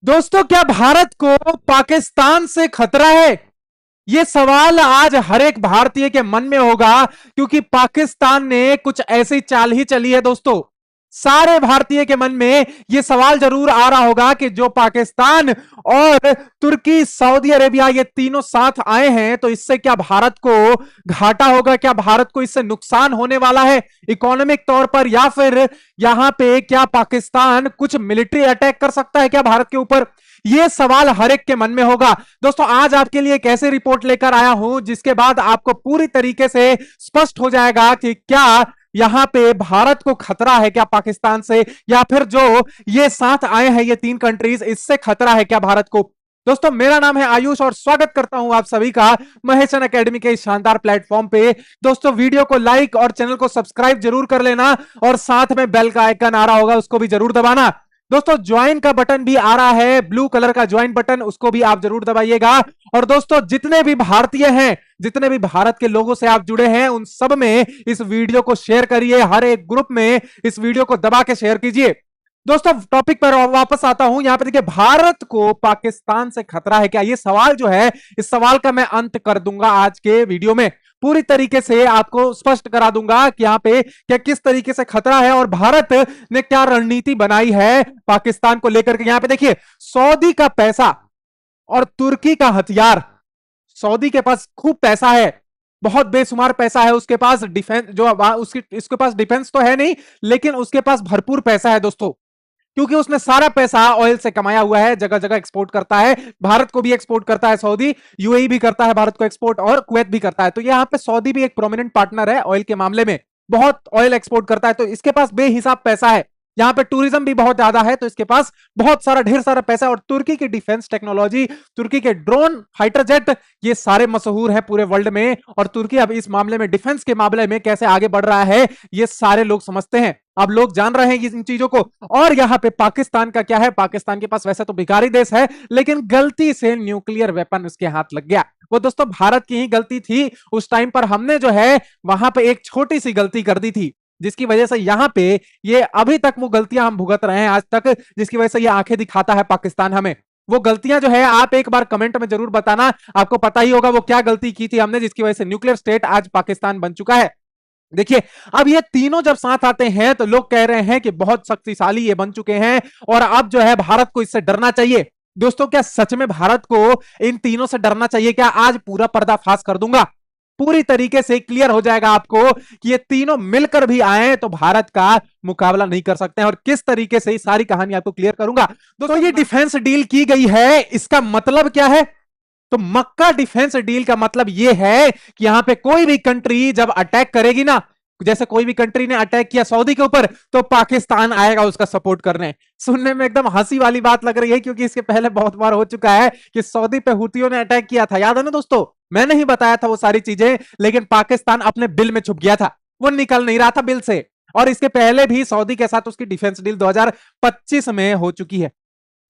दोस्तों, क्या भारत को पाकिस्तान से खतरा है? यह सवाल आज हर एक भारतीय के मन में होगा, क्योंकि पाकिस्तान ने कुछ ऐसी चाल ही चली है। दोस्तों, सारे भारतीय के मन में यह सवाल जरूर आ रहा होगा कि जो पाकिस्तान और तुर्की, सऊदी अरेबिया, ये तीनों साथ आए हैं, तो इससे क्या भारत को घाटा होगा? क्या भारत को इससे नुकसान होने वाला है इकोनॉमिक तौर पर? या फिर यहां पे क्या पाकिस्तान कुछ मिलिट्री अटैक कर सकता है क्या भारत के ऊपर? यह सवाल हर एक के मन में होगा। दोस्तों, आज आपके लिए एक ऐसी रिपोर्ट लेकर आया हूं जिसके बाद आपको पूरी तरीके से स्पष्ट हो जाएगा कि क्या यहां पे भारत को खतरा है क्या पाकिस्तान से, या फिर जो ये साथ आए हैं ये तीन कंट्रीज, इससे खतरा है क्या भारत को। दोस्तों, मेरा नाम है आयुष और स्वागत करता हूं आप सभी का महेशन एकेडमी के इस शानदार प्लेटफॉर्म पे। दोस्तों, वीडियो को लाइक और चैनल को सब्सक्राइब जरूर कर लेना, और साथ में बेल का आइकन आ रहा होगा उसको भी जरूर दबाना। दोस्तों, ज्वाइन का बटन भी आ रहा है, ब्लू कलर का ज्वाइन बटन, उसको भी आप जरूर दबाइएगा। और दोस्तों, जितने भी भारतीय हैं, जितने भी भारत के लोगों से आप जुड़े हैं, उन सब में इस वीडियो को शेयर करिए। हर एक ग्रुप में इस वीडियो को दबा के शेयर कीजिए। दोस्तों, टॉपिक पर वापस आता हूं। यहां पर देखिए, भारत को पाकिस्तान से खतरा है क्या? ये सवाल जो है, इस सवाल का मैं अंत कर दूंगा आज के वीडियो में। पूरी तरीके से आपको स्पष्ट करा दूंगा कि यहां पे क्या किस तरीके से खतरा है और भारत ने क्या रणनीति बनाई है पाकिस्तान को लेकर के। यहां पे देखिए, सऊदी का पैसा और तुर्की का हथियार। सऊदी के पास खूब पैसा है, बहुत बेशुमार पैसा है उसके पास। डिफेंस जो उसकी इसके पास डिफेंस तो है नहीं, लेकिन उसके पास भरपूर पैसा है दोस्तों, क्योंकि उसने सारा पैसा ऑयल से कमाया हुआ है। जगह जगह एक्सपोर्ट करता है, भारत को भी एक्सपोर्ट करता है सऊदी, यूएई भी करता है भारत को एक्सपोर्ट, और कुवैत भी करता है। तो यहां पे सऊदी भी एक प्रोमिनेंट पार्टनर है ऑयल के मामले में, बहुत ऑयल एक्सपोर्ट करता है। तो इसके पास बेहिसाब पैसा है। यहां पे टूरिज्म भी बहुत ज्यादा है, तो इसके पास बहुत सारा ढेर सारा पैसा। और तुर्की की डिफेंस टेक्नोलॉजी, तुर्की के ड्रोन, फाइटर जेट, ये सारे मशहूर हैं पूरे वर्ल्ड में। और तुर्की अब इस मामले में, डिफेंस के मामले में कैसे आगे बढ़ रहा है, ये सारे लोग समझते हैं। अब लोग जान रहे हैं इन चीजों को। और यहां पे पाकिस्तान का क्या है? पाकिस्तान के पास वैसे तो भिखारी देश है, लेकिन गलती से न्यूक्लियर वेपन उसके हाथ लग गया। वो दोस्तों भारत की ही गलती थी। उस टाइम पर हमने जो है वहां पे एक छोटी सी गलती कर दी थी, जिसकी वजह से यहां पे ये अभी तक वो गलतियां हम भुगत रहे हैं आज तक, जिसकी वजह से ये आंखें दिखाता है पाकिस्तान हमें। वो गलतियां जो है, आप एक बार कमेंट में जरूर बताना, आपको पता ही होगा वो क्या गलती की थी हमने, जिसकी वजह से न्यूक्लियर स्टेट आज पाकिस्तान बन चुका है। देखिए, अब ये तीनों जब साथ आते हैं तो लोग कह रहे हैं कि बहुत शक्तिशाली ये बन चुके हैं, और अब जो है भारत को इससे डरना चाहिए। दोस्तों, क्या सच में भारत को इन तीनों से डरना चाहिए क्या? आज पूरा पर्दाफाश कर दूंगा, पूरी तरीके से क्लियर हो जाएगा आपको कि ये तीनों मिलकर भी आए तो भारत का मुकाबला नहीं कर सकते हैं, और किस तरीके से सारी कहानी आपको क्लियर करूंगा। दोस्तों, ये डिफेंस डील की गई है, इसका मतलब क्या है? तो मक्का डिफेंस डील का मतलब यह है कि यहां पे कोई भी कंट्री जब अटैक करेगी ना, जैसे कोई भी कंट्री ने अटैक किया सऊदी के ऊपर, तो पाकिस्तान आएगा उसका सपोर्ट करने। सुनने में एकदम हंसी वाली बात लग रही है, क्योंकि इसके पहले बहुत बार हो चुका है कि सऊदी पे हुतियों ने अटैक किया था, याद है ना दोस्तों? मैंने ही बताया था वो सारी चीजें, लेकिन पाकिस्तान अपने बिल में छुप गया था, वो निकल नहीं रहा था बिल से। और इसके पहले भी सऊदी के साथ उसकी डिफेंस डील 2025 में हो चुकी है।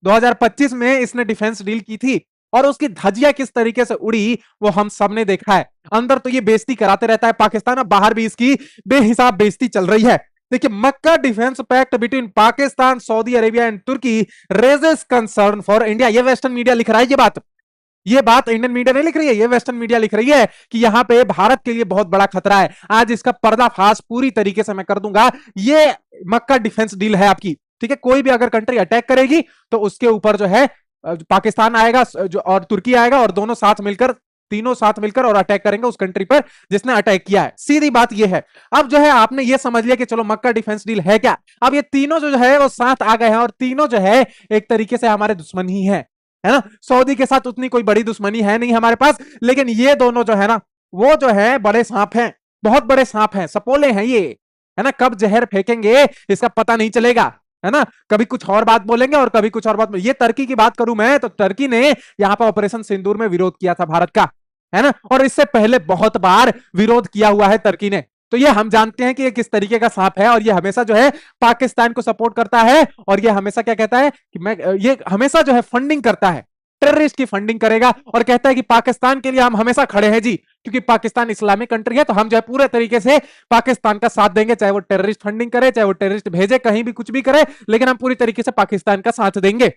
2025 में इसने डिफेंस डील की थी, और उसकी धज्जियां किस तरीके से उड़ी वो हम सब ने देखा है। अंदर तो ये बेइज्जती कराते रहता है पाकिस्तान, अब बाहर भी इसकी बेहिसाब बेइज्जती चल रही है। देखिए, Makkah defence pact between Pakistan, Saudi Arabia and Turkey raises concern for India. ये वेस्टर्न मीडिया लिख रहा है, ये बात इंडियन मीडिया नहीं लिख रही है, ये वेस्टर्न मीडिया लिख रही है कि यहां पे भारत के लिए बहुत बड़ा खतरा है। आज इसका पर्दाफाश पूरी तरीके से मैं कर दूंगा। ये मक्का डिफेंस डील है आपकी, ठीक है? कोई भी अगर कंट्री अटैक करेगी तो उसके ऊपर जो है पाकिस्तान आएगा जो, और तुर्की आएगा, और दोनों साथ मिलकर, तीनों साथ मिलकर और अटैक करेंगे उस कंट्री पर जिसने अटैक किया है। सीधी बात यह है। अब जो है आपने ये समझ लिया कि चलो मक्का डिफेंस डील है क्या। अब ये तीनों जो है वो साथ आ गए हैं, और तीनों जो है एक तरीके से हमारे दुश्मन ही है ना? सऊदी के साथ उतनी कोई बड़ी दुश्मनी है नहीं हमारे पास, लेकिन ये दोनों जो है ना, वो जो है बड़े सांप हैं, बहुत बड़े सांप हैं, सपोले हैं ये, है ना? कब जहर फेंकेंगे इसका पता नहीं चलेगा, है ना? कभी कुछ और बात बोलेंगे और कभी कुछ और बात। ये टर्की की बात करूं मैं, तो टर्की ने यहां पर ऑपरेशन सिंदूर में विरोध किया था भारत का, है ना? और इससे पहले बहुत बार विरोध किया हुआ है टर्की ने। तो ये हम जानते हैं कि ये किस तरीके का सांप है, और ये हमेशा जो है पाकिस्तान को सपोर्ट करता है, और ये हमेशा क्या कहता है कि ये हमेशा जो है फंडिंग करता है, टेररिस्ट की फंडिंग करेगा, और कहता है कि पाकिस्तान के लिए हम हमेशा खड़े हैं जी, क्योंकि पाकिस्तान इस्लामिक कंट्री है, तो हम जो है पूरे तरीके से पाकिस्तान का साथ देंगे, चाहे वो टेररिस्ट फंडिंग करे, चाहे वो टेररिस्ट भेजे, कहीं भी कुछ भी करे, लेकिन हम पूरी तरीके से पाकिस्तान का साथ देंगे।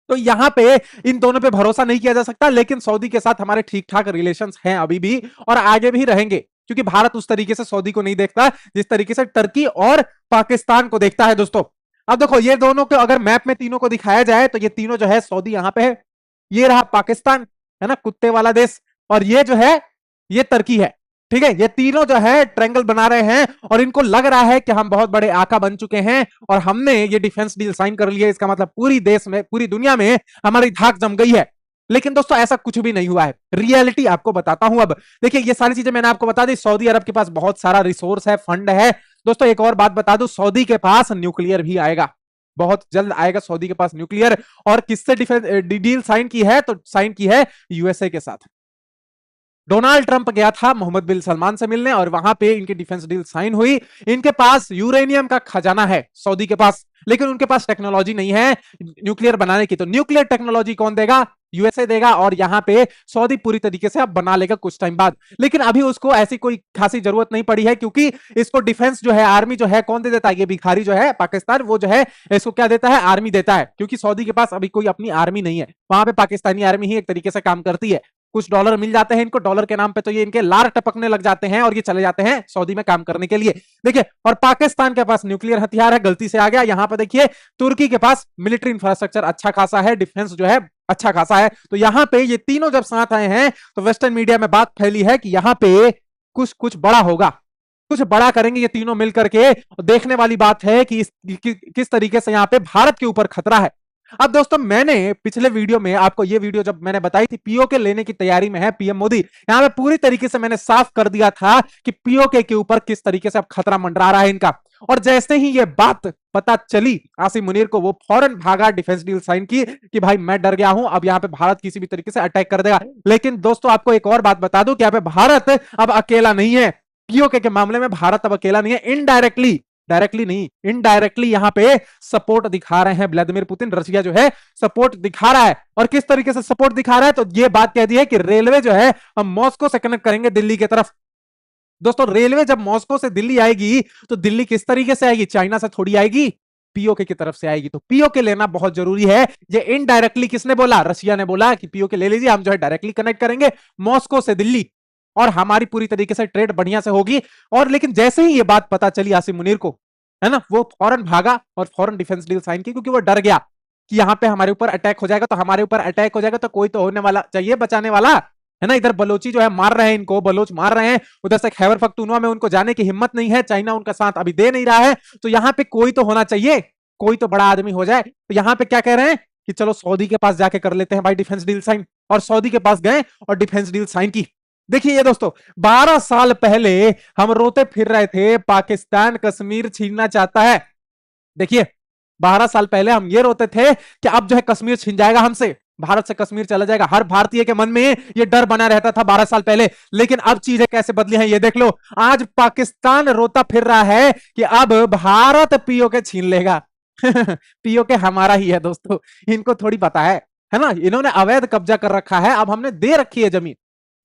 तो यहां पे इन दोनों पे भरोसा नहीं किया जा सकता, लेकिन सऊदी के साथ हमारे ठीक ठाक रिलेशंस हैं अभी भी और आगे भी रहेंगे, क्योंकि भारत उस तरीके से सऊदी को नहीं देखता जिस तरीके से टर्की और पाकिस्तान को देखता है दोस्तों। अब देखो ये दोनों को अगर मैप में तीनों को दिखाया जाए तो ये तीनों जो है, सऊदी यहां पे है, ये रहा पाकिस्तान, है ना, कुत्ते वाला देश, और ये जो है ये तुर्की है। ठीक है, ये तीनों जो है ट्रायंगल बना रहे हैं और इनको लग रहा है कि हम बहुत बड़े आका बन चुके हैं और हमने ये डिफेंस डील साइन कर लिया, इसका मतलब पूरी देश में, पूरी दुनिया में हमारी धाक जम गई है। लेकिन दोस्तों ऐसा कुछ भी नहीं हुआ है, रियलिटी आपको बताता हूं। अब देखिए ये सारी चीजें मैंने आपको बता दी, सऊदी अरब के पास बहुत सारा रिसोर्स है, फंड है दोस्तों। एक और बात बता दूं, सऊदी के पास न्यूक्लियर भी आएगा, बहुत जल्द आएगा सऊदी के पास न्यूक्लियर। और किससे डील साइन की है? तो साइन की है यूएसए के साथ। डोनाल्ड ट्रंप गया था मोहम्मद बिन सलमान से मिलने और वहां पे इनकी डिफेंस डील साइन हुई। इनके पास यूरेनियम का खजाना है सऊदी के पास, लेकिन उनके पास टेक्नोलॉजी नहीं है न्यूक्लियर बनाने की। तो न्यूक्लियर टेक्नोलॉजी कौन देगा? यूएसए देगा, और यहां पे सऊदी पूरी तरीके से अब बना लेगा कुछ टाइम बाद। लेकिन अभी उसको ऐसी कोई खासी जरूरत नहीं पड़ी है, क्योंकि इसको डिफेंस जो है, आर्मी जो है, कौन दे देता है? ये भिखारी जो है पाकिस्तान, वो जो है इसको क्या देता है? आर्मी देता है, क्योंकि सऊदी के पास अभी कोई अपनी आर्मी नहीं है। वहां पे पाकिस्तानी आर्मी ही एक तरीके से काम करती है। कुछ डॉलर मिल जाते हैं इनको, डॉलर के नाम पे तो ये इनके लार टपकने लग जाते हैं और ये चले जाते हैं सऊदी में काम करने के लिए। देखिए, और पाकिस्तान के पास न्यूक्लियर हथियार है, गलती से आ गया। यहां पर देखिए तुर्की के पास मिलिट्री इंफ्रास्ट्रक्चर अच्छा खासा है, डिफेंस जो है अच्छा खासा है। तो यहां पे ये तीनों जब साथ आए हैं तो वेस्टर्न मीडिया में बात फैली है कि यहां पे कुछ कुछ बड़ा होगा, कुछ बड़ा करेंगे ये तीनों मिलकर के। देखने वाली बात है कि किस तरीके से यहां पे भारत के ऊपर खतरा है। अब दोस्तों मैंने पिछले वीडियो में आपको, ये वीडियो जब मैंने बताई थी, पीओके लेने की तैयारी में है पीएम मोदी, यहां पे पूरी तरीके से मैंने साफ कर दिया था कि पीओके के ऊपर किस तरीके से अब खतरा मंडरा रहा है इनका। और जैसे ही ये बात पता चली आसिम मुनीर को, वो फौरन भागा, डिफेंस डील साइन की कि भाई मैं डर गया हूं, अब यहां पे भारत किसी भी तरीके से अटैक कर देगा। लेकिन दोस्तों आपको एक और बात बता दूं कि यहां पे भारत अब अकेला नहीं है, पीओके के मामले में भारत अब अकेला नहीं है। इनडायरेक्टली, डायरेक्टली नहीं, इनडायरेक्टली यहां पे सपोर्ट दिखा रहे हैं व्लादिमीर पुतिन, रशिया जो है सपोर्ट दिखा रहा है। और किस तरीके से सपोर्ट दिखा रहा है? तो ये बात कह दी है कि रेलवे जो है हम मॉस्को से कनेक्ट करेंगे दिल्ली की तरफ। दोस्तों रेलवे जब मॉस्को से दिल्ली आएगी तो दिल्ली किस तरीके से आएगी? चाइना से थोड़ी आएगी, पीओके की तरफ से आएगी। तो पीओके लेना बहुत जरूरी है। ये इनडायरेक्टली किसने बोला? रशिया ने बोला कि पीओके ले लीजिए, हम जो है डायरेक्टली कनेक्ट करेंगे मॉस्को से दिल्ली, और हमारी पूरी तरीके से ट्रेड बढ़िया से होगी। और लेकिन जैसे ही ये बात पता चली आसिम मुनीर को, है ना, वो फौरन भागा और फौरन डिफेंस डील साइन की, क्योंकि वो डर गया कि यहां पे हमारे ऊपर अटैक हो जाएगा। तो हमारे ऊपर अटैक हो जाएगा तो कोई तो होने वाला चाहिए बचाने वाला, है ना। इधर बलोची जो है मार रहे हैं इनको, बलोच मार रहे हैं, उधर से खैबर पख्तूनवा में उनको जाने की हिम्मत नहीं है, चाइना उनका साथ अभी दे नहीं रहा है। तो यहां पे कोई तो होना चाहिए, कोई तो बड़ा आदमी हो जाए। तो यहां पे क्या कह रहे हैं कि चलो सऊदी के पास जाके कर लेते हैं भाई डिफेंस डील साइन, और सऊदी के पास गए और डिफेंस डील साइन की। देखिए ये दोस्तों 12 साल पहले हम रोते फिर रहे थे पाकिस्तान कश्मीर छीनना चाहता है। देखिए 12 साल पहले हम ये रोते थे कि अब जो है कश्मीर छीन जाएगा हमसे, भारत से कश्मीर चला जाएगा। हर भारतीय के मन में ये डर बना रहता था 12 साल पहले। लेकिन अब चीजें कैसे बदली हैं ये देख लो। आज पाकिस्तान रोता फिर रहा है कि अब भारत पीओके छीन लेगा। पीओके हमारा ही है दोस्तों, इनको थोड़ी पता है ना। इन्होंने अवैध कब्जा कर रखा है, अब हमने दे रखी है जमीन,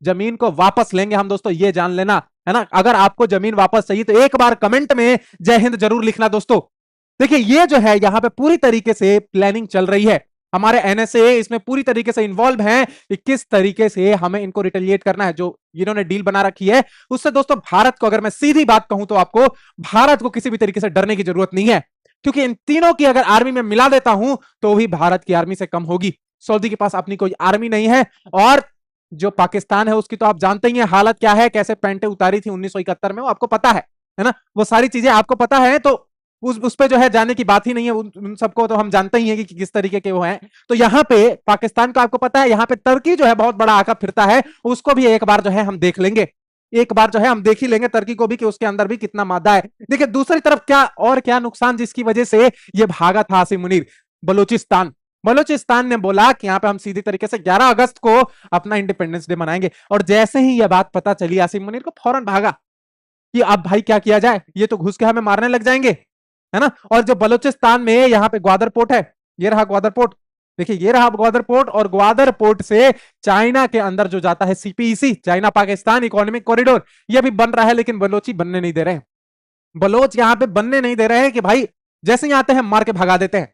जमीन को वापस लेंगे हम दोस्तों, ये जान लेना, है ना। अगर आपको जमीन वापस चाहिए तो एक बार कमेंट में जय हिंद जरूर लिखना दोस्तों। देखिए ये जो है यहाँ पे पूरी तरीके से प्लानिंग चल रही है, हमारे एनएसए इसमें पूरी तरीके से इन्वॉल्व हैं कि किस तरीके से हमें इनको रिटेलिएट करना है। जो इन्होंने डील बना रखी है उससे दोस्तों भारत को, अगर मैं सीधी बात कहूं तो आपको, भारत को किसी भी तरीके से डरने की जरूरत नहीं है, क्योंकि इन तीनों की अगर आर्मी में मिला देता हूं तो भी भारत की आर्मी से कम होगी। सऊदी के पास अपनी कोई आर्मी नहीं है, और जो पाकिस्तान है उसकी तो आप जानते ही हैं हालत क्या है, कैसे पैंटे उतारी थी 1971 में, वो आपको पता है ना। वो सारी चीजें आपको पता है, तो उस पे जो है जाने की बात ही नहीं है। उन सबको तो हम जानते ही हैं कि किस तरीके के वो हैं। तो यहाँ पे पाकिस्तान का आपको पता है, यहाँ पे तुर्की जो है बहुत बड़ा आका फिरता है, उसको भी एक बार जो है हम देख लेंगे, एक बार जो है हम देख ही लेंगे तुर्की को भी कि उसके अंदर भी कितना मादा है। देखिए दूसरी तरफ क्या और क्या नुकसान जिसकी वजह से ये भागा था आसिम मुनीर, बलूचिस्तान। बलूचिस्तान ने बोला कि यहाँ पे हम सीधी तरीके से 11 अगस्त को अपना इंडिपेंडेंस डे मनाएंगे, और जैसे ही यह बात पता चली आसिम मुनीर को, फौरन भागा कि अब भाई क्या किया जाए, ये तो घुस के हमें मारने लग जाएंगे, है ना। और जो बलूचिस्तान में यहाँ पे ग्वादर पोर्ट है, ये रहा ग्वादर पोर्ट, देखिए ये रहा ग्वादर पोर्ट, और ग्वादर पोर्ट से चाइना के अंदर जो जाता है CPEC, China Pakistan economic corridor, ये भी बन रहा है, लेकिन बलोची बनने नहीं दे रहे हैं। बलोच यहाँ पे बनने नहीं दे रहे हैं कि भाई जैसे ही आते हैं मार के भगा देते हैं।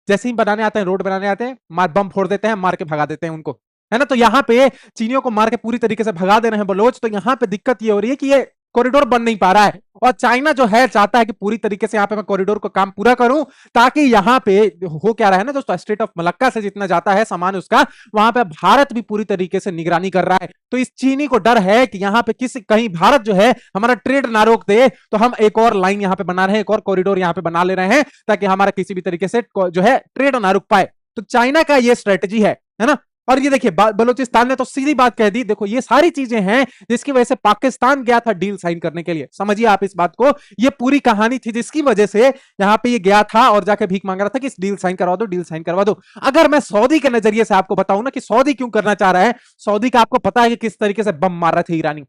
जैसे ही बनाने आते हैं, रोड बनाने आते हैं, मार बम फोड़ देते हैं, मार के भगा देते हैं उनको, है ना। तो यहाँ पे चीनियों को मार के पूरी तरीके से भगा दे रहे हैं बलोच। तो यहाँ पे दिक्कत ये हो रही है कि ये कॉरिडोर बन नहीं पा रहा है, और चाइना जो है चाहता है कि पूरी तरीके से यहाँ पे मैं कॉरिडोर को काम पूरा करूं, ताकि यहाँ पे हो क्या रहा है ना दोस्तों, स्ट्रेट ऑफ मलक्का से जितना जाता है सामान उसका, वहां पे भारत भी पूरी तरीके से निगरानी कर रहा है। तो इस चीनी को डर है कि यहाँ पे किसी कहीं भारत जो है हमारा ट्रेड ना रोक दे, तो हम एक और लाइन यहाँ पे बना रहे हैं, एक और कॉरिडोर यहाँ पे बना ले रहे हैं, ताकि हमारा किसी भी तरीके से जो है ट्रेड ना रुक पाए। तो चाइना का ये स्ट्रेटेजी है ना। और ये देखिए बलूचिस्तान ने तो सीधी बात कह दी, देखो ये सारी चीजें हैं जिसकी वजह से पाकिस्तान गया था डील साइन करने के लिए। समझिए आप इस बात को, ये पूरी कहानी थी जिसकी वजह से यहाँ पे ये गया था और जाके भीख मांग रहा था कि इस डील साइन करवा दो, डील साइन करवा दो। अगर मैं सऊदी के नजरिए से आपको बताऊं ना कि सऊदी क्यों करना चाह रहा है, सऊदी का आपको पता है कि किस तरीके से बम मार रहे थे ईरानी,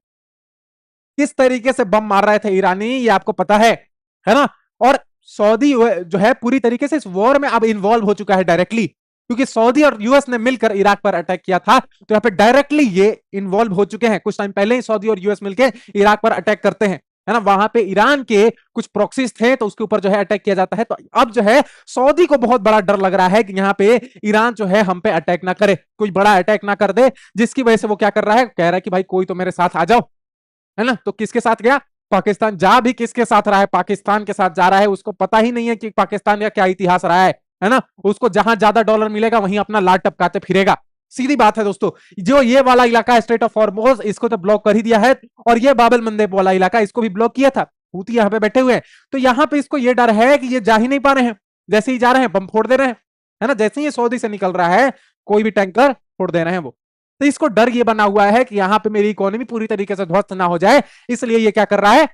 किस तरीके से बम मार रहे थे ईरानी, ये आपको पता है ना। और सऊदी जो है पूरी तरीके से इस वॉर में अब इन्वॉल्व हो चुका है डायरेक्टली, क्योंकि सऊदी और यूएस ने मिलकर इराक पर अटैक किया था, तो यहाँ पे डायरेक्टली ये इन्वॉल्व हो चुके हैं। कुछ टाइम पहले ही सऊदी और यूएस मिलकर इराक पर अटैक करते हैं, है ना। वहां पे ईरान के कुछ प्रॉक्सीज थे, तो उसके ऊपर जो है अटैक किया जाता है। तो अब जो है सऊदी को बहुत बड़ा डर लग रहा है कि यहाँ पे ईरान जो है हम पे अटैक ना करे, कोई बड़ा अटैक ना कर दे, जिसकी वजह से वो क्या कर रहा है, कह रहा है कि भाई कोई तो मेरे साथ आ जाओ, है ना। तो किसके साथ गया, पाकिस्तान। जा भी किसके साथ रहा है, पाकिस्तान के साथ जा रहा है। उसको पता ही नहीं है कि पाकिस्तान का क्या इतिहास रहा है ना। उसको जहां ज्यादा डॉलर मिलेगा वहीं अपना लाट टपकाते फिरेगा, सीधी बात है दोस्तों। जो ये वाला इलाका स्ट्रेट ऑफ हॉर्मुज, इसको तो ब्लॉक कर ही दिया है, और ये बाबल मंदेब वाला इलाका इसको भी ब्लॉक किया था। हूती यहाँ पे बैठे हुए हैं, तो यहाँ पे इसको ये डर है कि ये जा ही नहीं पा रहे हैं, जैसे ही जा रहे हैं बम फोड़ दे रहे हैं, है ना। जैसे ही ये सऊदी से निकल रहा है कोई भी टैंकर फोड़ दे रहे हैं वो। तो इसको डर ये बना हुआ है कि यहाँ पे मेरी इकोनॉमी पूरी तरीके से ध्वस्त ना हो जाए, इसलिए ये क्या कर रहा है,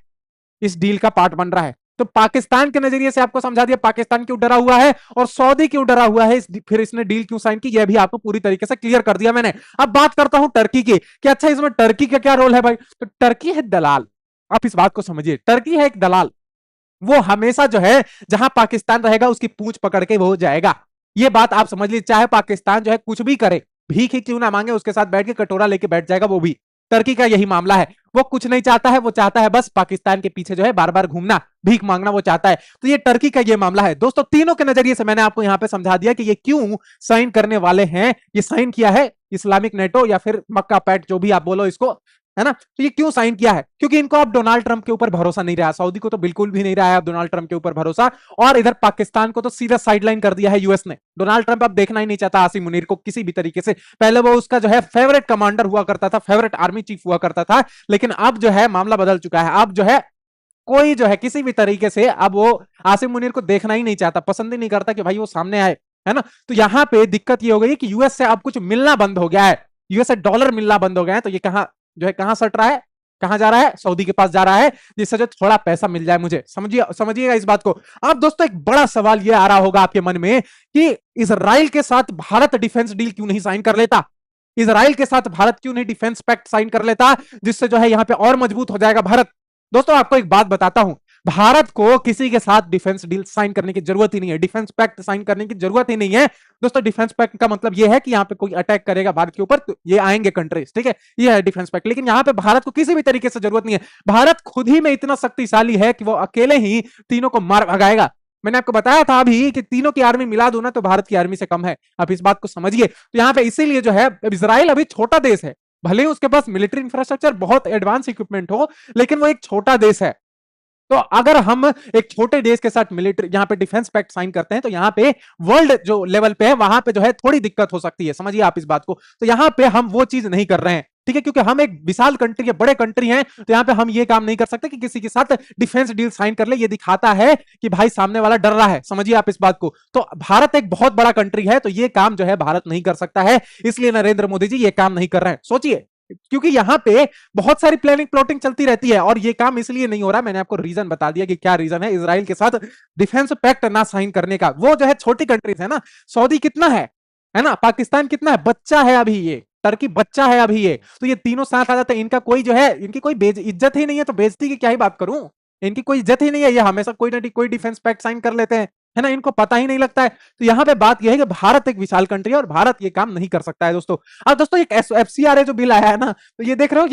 इस डील का पार्ट बन रहा है। तो पाकिस्तान के नजरिए से आपको समझा दिया पाकिस्तान क्यों डरा हुआ है और सऊदी क्यों डरा हुआ है, फिर इसने डील क्यों साइन की, यह भी आपको पूरी तरीके से क्लियर कर दिया मैंने। अब बात करता हूं टर्की की कि अच्छा इसमें टर्की का क्या रोल है भाई। तो टर्की है दलाल, आप इस बात को समझिए, टर्की है एक दलाल। वो हमेशा जो है जहां पाकिस्तान रहेगा उसकी पूंछ पकड़ के वो जाएगा। ये बात आप समझ लीजिए, चाहे पाकिस्तान जो है कुछ भी करे, भीख ही क्यों ना मांगे, उसके साथ बैठ के कटोरा लेके बैठ जाएगा वो भी। टर्की का यही मामला है, वो कुछ नहीं चाहता है, वो चाहता है बस पाकिस्तान के पीछे जो है बार बार घूमना, भीख मांगना वो चाहता है। तो ये टर्की का ये मामला है दोस्तों। तीनों के नजरिए से मैंने आपको यहां पे समझा दिया कि ये क्यों साइन करने वाले हैं। ये साइन किया है इस्लामिक नेटो या फिर मक्का पैक्ट, जो भी आप बोलो इसको, है ना। तो ये क्यों साइन किया है, क्योंकि इनको अब डोनाल्ड ट्रंप के ऊपर भरोसा नहीं रहा, सऊदी को तो बिल्कुल भी नहीं रहा है अब डोनाल्ड ट्रंप के ऊपर भरोसा, और इधर पाकिस्तान को तो सीधा साइडलाइन कर दिया है यूएस ने। डोनाल्ड ट्रंप अब देखना ही नहीं चाहता आसिम मुनीर को किसी भी तरीके से। पहले वो उसका जो है फेवरेट कमांडर हुआ करता था, फेवरेट आर्मी चीफ हुआ करता था, लेकिन अब जो है मामला बदल चुका है। अब जो है कोई जो है किसी भी तरीके से अब वो आसिम मुनीर को देखना ही नहीं चाहता, पसंद ही नहीं करता कि भाई वो सामने आए, है ना। तो यहाँ पे दिक्कत ये हो गई कि यूएस से अब कुछ मिलना बंद हो गया है, यूएस से डॉलर मिलना बंद हो गया है। तो ये कहां जो है कहां सट रहा है, कहां जा रहा है, सऊदी के पास जा रहा है, जिससे जो थोड़ा पैसा मिल जाए मुझे। समझिएगा इस बात को। अब दोस्तों एक बड़ा सवाल यह आ रहा होगा आपके मन में कि इजराइल के साथ भारत डिफेंस डील क्यों नहीं साइन कर लेता, इजराइल के साथ भारत क्यों नहीं डिफेंस पैक्ट साइन कर लेता, जिससे जो है यहां पे और मजबूत हो जाएगा भारत। दोस्तों आपको एक बात बताता हूं, भारत को किसी के साथ डिफेंस डील साइन करने की जरूरत ही नहीं है, डिफेंस पैक्ट साइन करने की जरूरत ही नहीं है दोस्तों। डिफेंस पैक्ट का मतलब यह है कि यहाँ पे कोई अटैक करेगा भारत के ऊपर तो ये आएंगे कंट्रीज, ठीक है, ये है डिफेंस पैक्ट। लेकिन यहाँ पे भारत को किसी भी तरीके से जरूरत नहीं है, भारत खुद ही में इतना शक्तिशाली है कि वो अकेले ही तीनों को मार भगाएगा। मैंने आपको बताया था अभी कि तीनों की आर्मी मिला दो ना तो भारत की आर्मी से कम है, आप इस बात को समझिए। तो यहाँ पे इसीलिए जो है इजराइल अभी छोटा देश है, भले ही उसके पास मिलिट्री इंफ्रास्ट्रक्चर बहुत एडवांस इक्विपमेंट हो, लेकिन वो एक छोटा देश है। तो अगर हम एक छोटे देश के साथ मिलिट्री यहाँ पे डिफेंस पैक्ट साइन करते हैं तो यहाँ पे वर्ल्ड जो लेवल पे है वहां पे जो है थोड़ी दिक्कत हो सकती है, समझिए आप इस बात को। तो यहाँ पे हम वो चीज नहीं कर रहे हैं, ठीक है, क्योंकि हम एक विशाल कंट्री है, बड़े कंट्री हैं, तो यहाँ पे हम ये काम नहीं कर सकते कि किसी के साथ डिफेंस डील साइन कर ले। ये दिखाता है कि भाई सामने वाला डर रहा है, समझिए आप इस बात को। तो भारत एक बहुत बड़ा कंट्री है, तो ये काम जो है भारत नहीं कर सकता है, इसलिए नरेंद्र मोदी जी ये काम नहीं कर रहे हैं। सोचिए, क्योंकि यहां पे बहुत सारी प्लानिंग प्लॉटिंग चलती रहती है और ये काम इसलिए नहीं हो रहा। मैंने आपको रीजन बता दिया कि क्या रीजन है इजराइल के साथ डिफेंस पैक्ट ना साइन करने का। वो जो है छोटी कंट्रीज है ना, सऊदी कितना है ना, पाकिस्तान कितना है, बच्चा है अभी, ये टर्की बच्चा है अभी ये। तो ये तीनों साथ आ जाते हैं, इनका कोई जो है इनकी कोई इज्जत ही नहीं है, तो बेइज्जती की क्या ही बात करूं, इनकी कोई इज्जत ही नहीं है, ये हमेशा कोई ना कोई डिफेंस पैक्ट साइन कर लेते हैं, है ना, इनको पता ही नहीं लगता है। तो यहाँ पे बात यह है कि भारत एक विशाल कंट्री है और भारत ये काम नहीं कर सकता है दोस्तों। अब दोस्तों एक FCRA जो बिल आया है ना, तो ये देख रहे हो,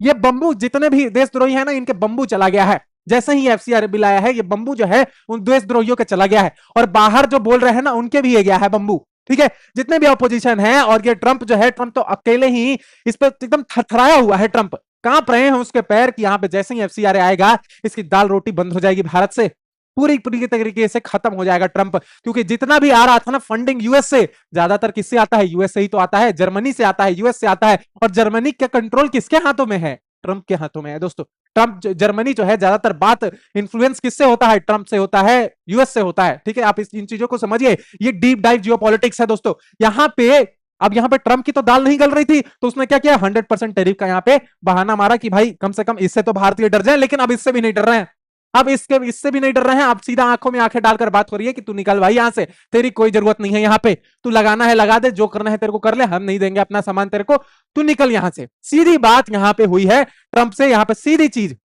ये बम्बू जितने भी देशद्रोही है ना, इनके बम्बू चला गया है। जैसे ही एफसीआर बिल आया है, ये बंबू जो है उन देशद्रोहियों के चला गया है, और बाहर जो बोल रहे हैं ना उनके भी ये गया है बंबू। ठीक है, जितने भी अपोजिशन है, और ये ट्रंप जो है, ट्रंप तो अकेले ही इस पर एकदम थरथराया हुआ है। ट्रंप कांप रहे हैं उसके पैर कि यहां पे जैसे ही एफसीआर आएगा इसकी दाल रोटी बंद हो जाएगी भारत से, पूरी पूरी तरीके से खत्म हो जाएगा ट्रंप। क्योंकि जितना भी आ रहा था ना फंडिंग यूएस से, ज्यादातर किससे आता है? यूएस से ही तो आता है, जर्मनी से आता है, यूएस से आता है। और जर्मनी का कंट्रोल किसके हाथों में है? ट्रंप के हाथों में है दोस्तों। ट्रंप जर्मनी जो है, ज्यादातर बात इंफ्लुएंस किससे होता है? ट्रंप से होता है, यूएस से होता है। ठीक है, आप इन चीजों को समझिए, ये डीप डाइव जियोपॉलिटिक्स है दोस्तों। यहाँ पे अब यहाँ पे ट्रंप की तो दाल नहीं गल रही थी, तो उसने क्या किया? 100% टैरिफ का यहाँ पे बहाना मारा कि भाई कम से कम इससे तो भारतीय डर जाए, लेकिन अब इससे भी नहीं डर रहे हैं। अब इससे भी नहीं डर रहे हैं। अब सीधा आंखों में आंखें डालकर बात हो रही है कि तू निकल भाई यहां से, तेरी कोई जरूरत नहीं है यहाँ पे, तू लगाना है लगा दे, जो करना है तेरे को कर ले, हम नहीं देंगे अपना सामान तेरे को, तू निकल यहां से। सीधी बात यहां पे हुई है ट्रंप से, यहां पे सीधी चीज,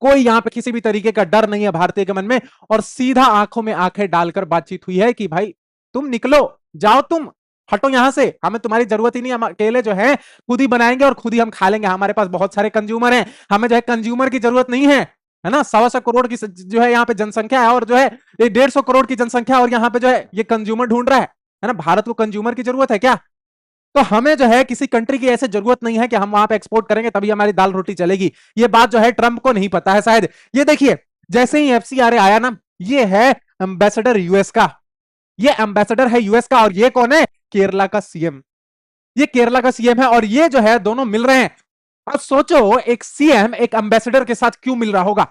कोई यहां पे किसी भी तरीके का डर नहीं है भारतीय के मन में, और सीधा आंखों में आंखें डालकर बातचीत हुई है कि भाई तुम निकलो, जाओ, तुम हटो यहां से, हमें तुम्हारी जरूरत ही नहीं, हम अकेले जो है खुद ही बनाएंगे और खुद ही हम खा लेंगे, हमारे पास बहुत सारे कंज्यूमर हैं, हमें जो है कंज्यूमर की जरूरत नहीं है ना। 125 करोड़ की जो है यहाँ पे जनसंख्या है, और जो है 150 करोड़ की जनसंख्या, और यहाँ पे जो है ये कंज्यूमर ढूंढ रहा है ना। भारत को कंज्यूमर की जरूरत है क्या? तो हमें जो है किसी कंट्री की ऐसे जरूरत नहीं है कि हम वहां पे एक्सपोर्ट करेंगे तभी हमारी दाल रोटी चलेगी। ये बात जो है ट्रंप को नहीं पता है शायद। ये देखिए, जैसे ही एफसीआर आया ना, ये है एम्बेसडर यूएस का, ये एम्बेसडर है यूएस का, और ये कौन है? केरला का सीएम। ये केरला का सीएम है, और ये जो है दोनों मिल रहे हैं। अब सोचो, एक सीएम एक एम्बेसडर के साथ क्यों मिल रहा होगा?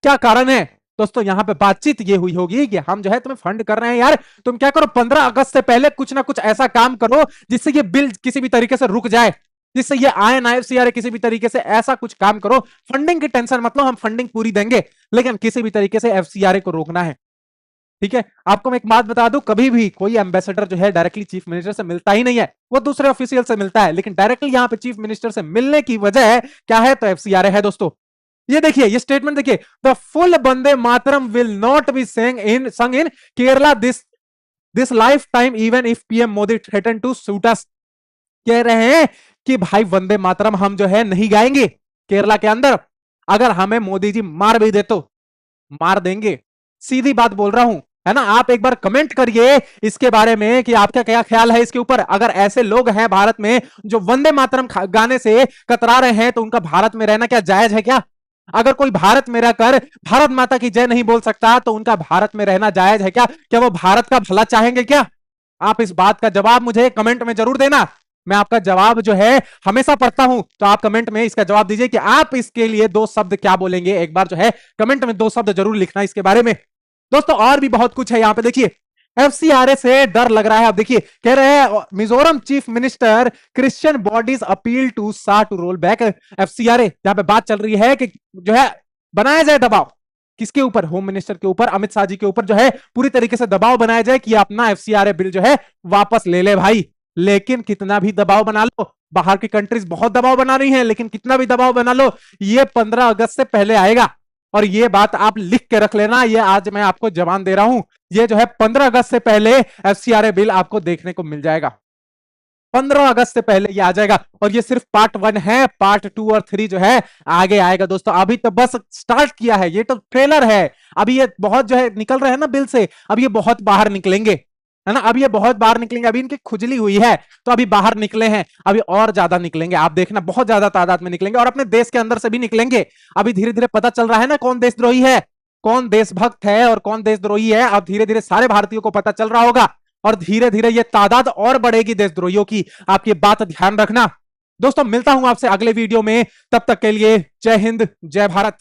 क्या कारण है दोस्तों? यहां पे बातचीत ये हुई होगी कि हम जो है तुम्हें फंड कर रहे हैं यार, तुम क्या करो, 15 अगस्त से पहले कुछ ना कुछ ऐसा काम करो जिससे ये बिल किसी भी तरीके से रुक जाए, जिससे ये आईएनआईसीआर किसी भी तरीके से ऐसा कुछ काम करो। फंडिंग की टेंशन मतलब हम फंडिंग पूरी देंगे, लेकिन किसी भी तरीके से एफसीआर को रोकना है। ठीक है, आपको मैं एक बात बता दूं, कभी भी कोई एम्बेसडर जो है डायरेक्टली चीफ मिनिस्टर से मिलता ही नहीं है, वो दूसरे ऑफिशियल से मिलता है, लेकिन डायरेक्टली यहां पे चीफ मिनिस्टर से मिलने की वजह क्या है? तो एफसीआर है दोस्तों। ये देखिए, ये स्टेटमेंट देखिए, the full Vande Mataram will not be sung in Kerala this lifetime even if PM Modi threaten to shoot us. कह रहे हैं कि भाई वंदे मातरम हम जो है नहीं गाएंगे केरला के अंदर, अगर हमें मोदी जी मार भी दे तो मार देंगे। सीधी बात बोल रहा हूं, है ना। आप एक बार कमेंट करिए इसके बारे में कि आपका क्या ख्याल है इसके ऊपर। अगर ऐसे लोग हैं भारत में जो वंदे मातरम गाने से कतरा रहे हैं, तो उनका भारत में रहना क्या जायज है क्या? अगर कोई भारत में रहकर भारत माता की जय नहीं बोल सकता, तो उनका भारत में रहना जायज है क्या? क्या वो भारत का भला चाहेंगे क्या? आप इस बात का जवाब मुझे कमेंट में जरूर देना। मैं आपका जवाब जो है हमेशा पढ़ता हूं, तो आप कमेंट में इसका जवाब दीजिए कि आप इसके लिए 2 शब्द क्या बोलेंगे। एक बार जो है कमेंट में 2 शब्द जरूर लिखना इसके बारे में। दोस्तों और भी बहुत कुछ है यहां पे, देखिए एफसीआरए से डर लग रहा है। अब देखिए, कह रहे हैं Mizoram chief minister Christian bodies appeal to Shah to roll back FCRA. यहां पे बात चल रही है कि जो है बनाया जाए दबाव, किसके ऊपर? होम मिनिस्टर के ऊपर, अमित शाह जी के ऊपर जो है पूरी तरीके से दबाव बनाया जाए कि अपना एफसीआरए बिल जो है वापस ले ले भाई। लेकिन कितना भी दबाव बना लो, बाहर की कंट्रीज बहुत दबाव बना रही हैं, लेकिन कितना भी दबाव बना लो, ये 15 अगस्त से पहले आएगा। और ये बात आप लिख के रख लेना, ये आज मैं आपको जवान दे रहा हूं, ये जो है 15 अगस्त से पहले एफसीआरए बिल आपको देखने को मिल जाएगा। 15 अगस्त से पहले ये आ जाएगा। और ये सिर्फ पार्ट 1 है, पार्ट 2 और 3 जो है आगे आएगा दोस्तों। अभी तो बस स्टार्ट किया है, ये तो ट्रेलर है। अभी ये बहुत जो है निकल रहे हैं ना बिल से, अब ये बहुत बाहर निकलेंगे, है ना। अब ये बहुत बाहर निकलेंगे, अभी इनकी खुजली हुई है तो अभी बाहर निकले हैं, अभी और ज्यादा निकलेंगे, आप देखना बहुत ज्यादा तादाद में निकलेंगे, और अपने देश के अंदर से भी निकलेंगे। अभी धीरे धीरे पता चल रहा है ना कौन देशद्रोही है, कौन देशभक्त है और कौन देशद्रोही है। अब धीरे धीरे सारे भारतीयों को पता चल रहा होगा, और धीरे धीरे ये तादाद और बढ़ेगी देशद्रोहियों की। आप ये बात ध्यान रखना दोस्तों। मिलता हूं आपसे अगले वीडियो में, तब तक के लिए जय हिंद, जय भारत।